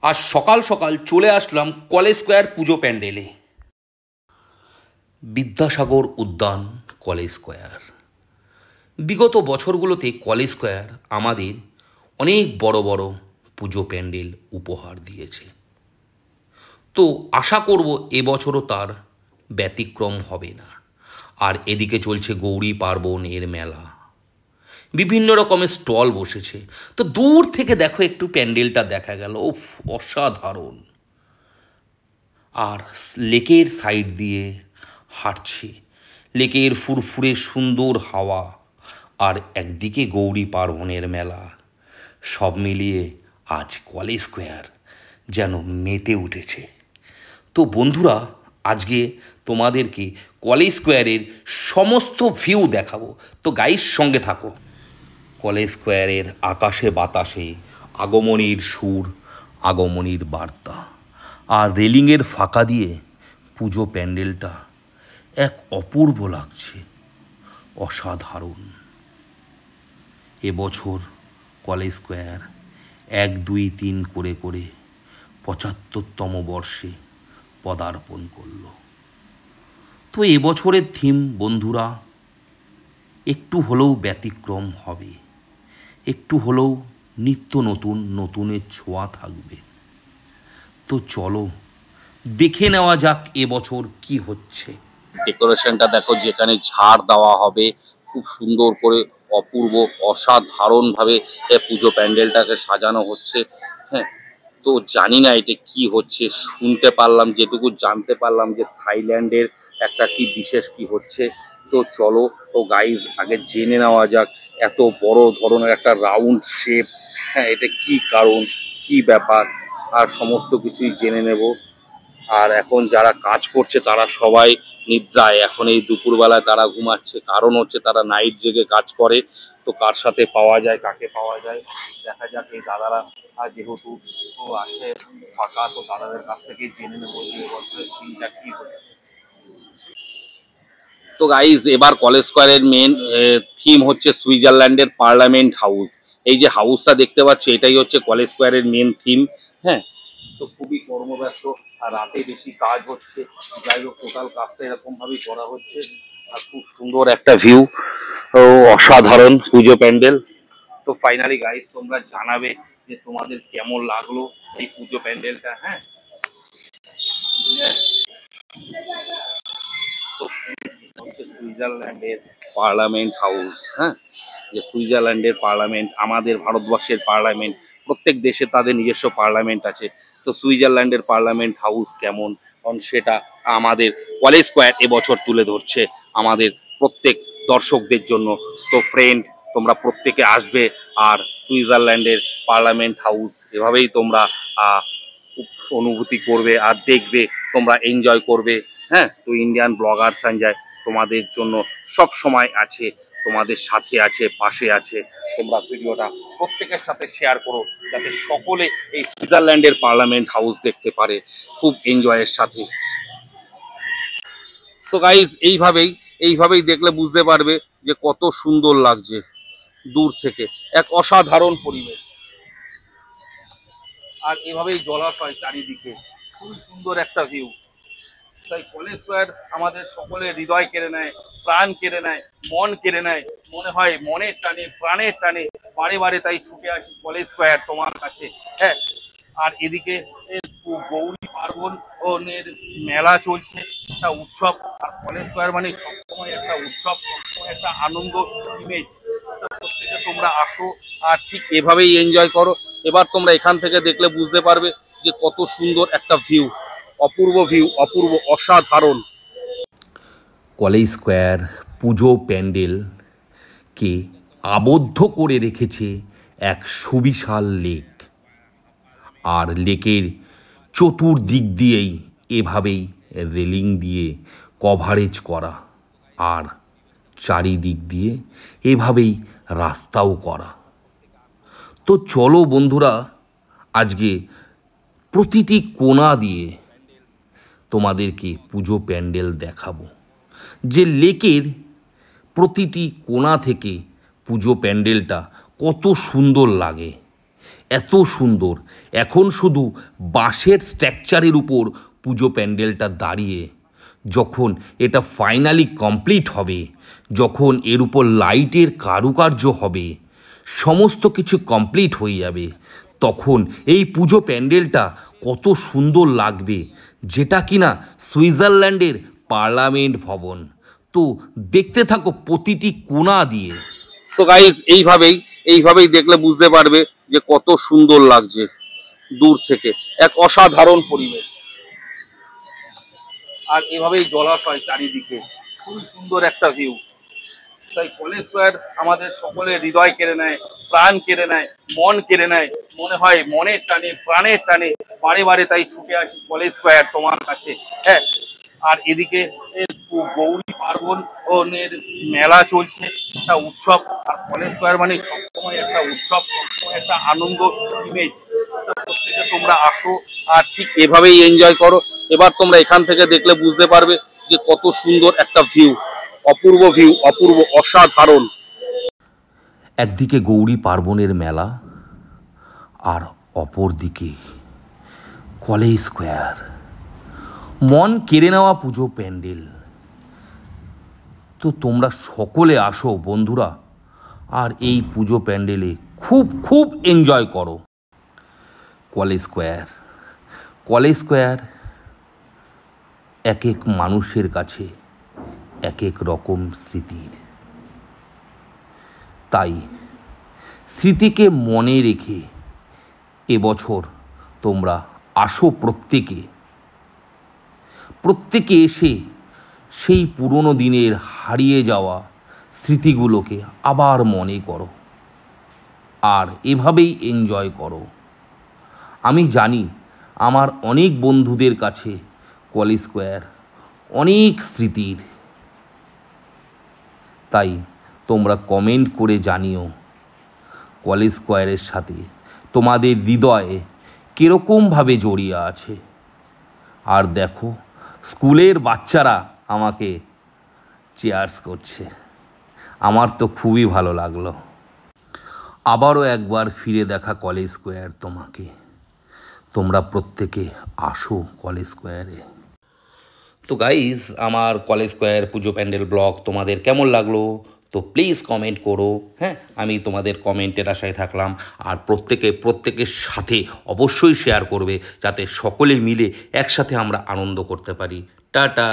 আজ সকাল সকাল চলে আসলাম কলেজ স্কোয়ার পুজো প্যান্ডেলে। বিদ্যাসাগর উদ্যান কলেজ স্কোয়ার। বিগত বছরগুলোতে কলেজ স্কোয়ার আমাদের অনেক বড় বড় পুজো প্যান্ডেল উপহার দিয়েছে। তো আশা করব এবছরও তার ব্যতিক্রম হবে না। আর এদিকে চলছে গৌরী পার্বণের মেলা, বিভিন্ন রকমের স্টল বসেছে। তো দূর থেকে দেখো একটু প্যান্ডেলটা দেখা গেল, উফ অসাধারণ। আর লেকের সাইড দিয়ে হাঁটছে, লেকের ফুরফুরে সুন্দর হাওয়া, আর একদিকে গৌরী পার্বণের মেলা। সব মিলিয়ে আজ কলেজ স্কোয়ার যেন মেতে উঠেছে। তো বন্ধুরা, আজকে তোমাদেরকে কলেজ স্কোয়ারের সমস্ত ভিউ দেখাবো। তো গাইস, সঙ্গে থাকো। কলেজ স্কোয়ারের আকাশে বাতাসে আগমনীর সুর, আগমনীর বার্তা, আর রেলিংয়ের ফাঁকা দিয়ে পুজো প্যান্ডেলটা এক অপূর্ব লাগছে, অসাধারণ। এবছর কলেজ স্কোয়ার 1, 2, 3 করে 75তম বর্ষে পদার্পণ করল। তো এবছরের থিম বন্ধুরা একটু হলেও ব্যতিক্রম হবে, একটু হলেও নিত্য নতুন, নতুনের ছোঁয়া থাকবে। তো চলো দেখে নেওয়া যাক এবছর কি হচ্ছে। ডেকোরেশনটা দেখো, যেখানে ঝাড় দেওয়া হবে খুব সুন্দর করে, অপূর্ব অসাধারণ ভাবে পুজো প্যান্ডেলটাকে সাজানো হচ্ছে। হ্যাঁ, তো জানি না এটা কি হচ্ছে, শুনতে পারলাম, যেটুকু জানতে পারলাম যে থাইল্যান্ডের একটা কি বিশেষ কি হচ্ছে। তো চলো ও গাইজ, আগে জেনে নেওয়া যাক এত বড় ধরনের একটা রাউন্ড শেপ, হ্যাঁ এটা কি কারণ, কি ব্যাপার, আর সমস্ত কিছুই জেনে নেব। আর এখন যারা কাজ করছে তারা সবাই নিদ্রায়, এখন এই দুপুরবেলায় তারা ঘুমাচ্ছে, কারণ হচ্ছে তারা নাইট জেগে কাজ করে। তো কার সাথে পাওয়া যায়, কাকে পাওয়া যায়, দেখা যাক। এই দাদারা যেহেতু আছে ফাঁকা, তো দাদাদের কাছ থেকে জেনে নেবো যে এবছরের থিমটা কি হচ্ছে। তো গাইজ, এবার কলেজ স্কোয়ারের মেন থিম হচ্ছে সুইজারল্যান্ডের পার্লামেন্ট হাউস। এই যে হাউসটা দেখতে পাচ্ছি, এটাই হচ্ছে কলেজ স্কোয়ারের মেন থিম। হ্যাঁ, তো খুবই কর্মব্যস্ত, আর রাতে বেশি কাজ হচ্ছে। যাই হোক, টোটাল কাজটা এরকম ভাবেই করা হচ্ছে। আর খুব সুন্দর একটা ভিউ, ও অসাধারণ পুজো প্যান্ডেল। তো ফাইনালি গাইজ, তোমরা জানাবে যে তোমাদের কেমন লাগলো এই পুজো প্যান্ডেলটা। হ্যাঁ, তো হচ্ছে সুইজারল্যান্ডের পার্লামেন্ট হাউস। হ্যাঁ, যে সুইজারল্যান্ডের পার্লামেন্ট, আমাদের ভারতবর্ষের পার্লামেন্ট, প্রত্যেক দেশে তাদের নিজস্ব পার্লামেন্ট আছে। তো সুইজারল্যান্ডের পার্লামেন্ট হাউস কেমন, কারণ সেটা আমাদের কলেজ স্কোয়ার এবছর তুলে ধরছে আমাদের প্রত্যেক দর্শকদের জন্য। তো ফ্রেন্ড, তোমরা প্রত্যেকে আসবে, আর সুইজারল্যান্ডের পার্লামেন্ট হাউস এভাবেই তোমরা অনুভূতি করবে আর দেখবে, তোমরা এনজয় করবে। হ্যাঁ, তো ইন্ডিয়ান ব্লগার সঞ্জয় তোমাদের জন্য সব সময় আছে, তোমাদের সাথে আছে, পাশে আছে। তোমরা ভিডিওটা প্রত্যেকের সাথে শেয়ার করো, যাতে সকলে এই সুইজারল্যান্ডের পার্লামেন্ট হাউস দেখতে পারে খুব এনজয়ের সাথে। তো গাইজ, এইভাবেই দেখলে বুঝতে পারবে যে কত সুন্দর লাগছে দূর থেকে, এক অসাধারণ পরিবেশ। আর এভাবেই জলাশয় চারিদিকে, খুবই সুন্দর একটা ভিউ। তাই কলেজ স্কোয়ার আমাদের সকলের হৃদয় কেড়ে নেয়, প্রাণ কেড়ে নেয়, মন কেড়ে নেয়। মনে হয় মনের টানে, প্রাণের টানে বারে বারে তাই ছুটে আসি কলেজ স্কোয়ার তোমার কাছে। হ্যাঁ, আর এদিকে গৌরী পার্বণের মেলা চলছে, একটা উৎসব। আর কলেজ স্কোয়ার মানে সবসময় একটা উৎসব, সবসময় একটা আনন্দ ইমেজ। প্রত্যেকে তোমরা আসো আর ঠিক এভাবেই এনজয় করো। এবার তোমরা এখান থেকে দেখলে বুঝতে পারবে যে কত সুন্দর একটা ভিউ, অপূর্ব ভিউ, অপূর্ব অসাধারণ। কলেজ স্কোয়ার পুজো প্যান্ডেলকে আবদ্ধ করে রেখেছে এক সুবিশাল লেক, আর লেকের চতুর্দিক দিয়েই এভাবেই রেলিং দিয়ে কভারেজ করা, আর চারিদিক দিয়ে এভাবেই রাস্তাও করা। তো চলো বন্ধুরা, আজকে প্রতিটি কোণা দিয়ে তোমাদেরকে পুজো প্যান্ডেল দেখাবো, যে লেকের প্রতিটি কোণা থেকে পুজো প্যান্ডেলটা কত সুন্দর লাগে। এত সুন্দর। এখন শুধু বাঁশের স্ট্রাকচারের উপর পুজো প্যান্ডেলটা দাঁড়িয়ে, যখন এটা ফাইনালি কমপ্লিট হবে, যখন এর উপর লাইটের কারুকার্য হবে, সমস্ত কিছু কমপ্লিট হয়ে যাবে, তখন এই পুজো প্যান্ডেলটা কত সুন্দর লাগবে, যেটা কিনা সুইজারল্যান্ডের পার্লামেন্ট ভবন। তো দেখতে থাকো প্রতিটি কোণা দিয়ে। তো গাইস এইভাবেই দেখলে বুঝতে পারবে যে কত সুন্দর লাগছে দূর থেকে, এক অসাধারণ পরিবেশ। আর এভাবেই জলাশয় চারিদিকে, খুবই সুন্দর একটা ভিউ। তাই কলেজ স্কোয়ার আমাদের সকলের হৃদয় কেড়ে নেয়, প্রাণ কেড়ে নেয়, মন কেড়ে নেয়। মনে হয় মনের টানে প্রাণের টানে বারে বারে তাই ছুটে আসি কলেজ স্কোয়ার তোমার কাছে। হ্যাঁ, আর এদিকে গৌরী পার্বণ মেলা চলছে, একটা উৎসব। আর কলেজ স্কোয়ার মানে সবসময় একটা উৎসব, সবসময় একটা আনন্দ ইমেজ। প্রত্যেকে তোমরা আসো আর ঠিক এভাবেই এনজয় করো। এবার তোমরা এখান থেকে দেখলে বুঝতে পারবে যে কত সুন্দর একটা ভিউ, অপূর্ব ভিউ, অপূর্ব, অসাধারণ। একদিকে গৌরী পার্বণের মেলা, আর অপর দিকে কলেজ স্কোয়ার, মন কেড়ে নেওয়া পুজো প্যান্ডেল। তো তোমরা সকলে আসো বন্ধুরা, আর এই পুজো প্যান্ডেলে খুব খুব এনজয় করো। কলেজ স্কোয়ার এক এক মানুষের কাছে এক এক রকম স্মৃতির। তাই স্মৃতিকে মনে রেখে এবছর তোমরা আসো প্রত্যেকে এসে সেই পুরনো দিনের হারিয়ে যাওয়া স্মৃতিগুলোকে আবার মনে করো, আর এভাবেই এনজয় করো। আমি জানি আমার অনেক বন্ধুদের কাছে কলেজ স্কোয়ার অনেক স্মৃতির। তাই তোমরা কমেন্ট করে জানিও কলেজ স্কোয়ারের সাথে তোমাদের হৃদয়ে কীরকমভাবে জড়িয়ে আছে। আর দেখো, স্কুলের বাচ্চারা আমাকে চেয়ার্স করছে, আমার তো খুবই ভালো লাগলো। আবারও একবার ফিরে দেখা কলেজ স্কোয়ার তোমাকে। তোমরা প্রত্যেকে আসো কলেজ স্কোয়ারে। তো গাইজ, আমার কলেজ স্কোয়ার পুজো প্যান্ডেল ব্লগ তোমাদের কেমন লাগলো তো প্লিজ কমেন্ট করো। হ্যাঁ, আমি তোমাদের কমেন্টের আশায় থাকলাম। আর প্রত্যেকের সাথে অবশ্যই শেয়ার করবে, যাতে সকলে মিলে একসাথে আমরা আনন্দ করতে পারি। টাটা।